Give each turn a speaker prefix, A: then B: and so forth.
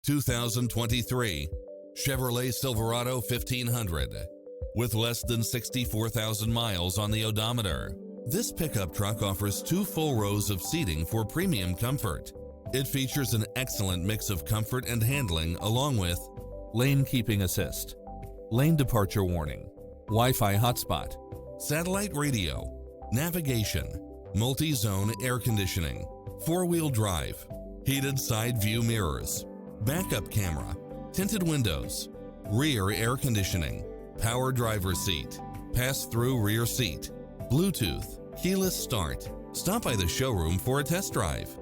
A: 2023 Chevrolet Silverado 1500. With less than 64,000 miles on the odometer, this pickup truck offers 2 full rows of seating for premium comfort. It features an excellent mix of comfort and handling, along with lane keeping assist, lane departure warning, Wi-Fi hotspot, satellite radio, navigation, multi-zone air conditioning, 4-wheel drive, heated side view mirrors, backup camera, tinted windows, rear air conditioning, power driver seat, pass-through rear seat, Bluetooth, keyless start. Stop by the showroom for a test drive.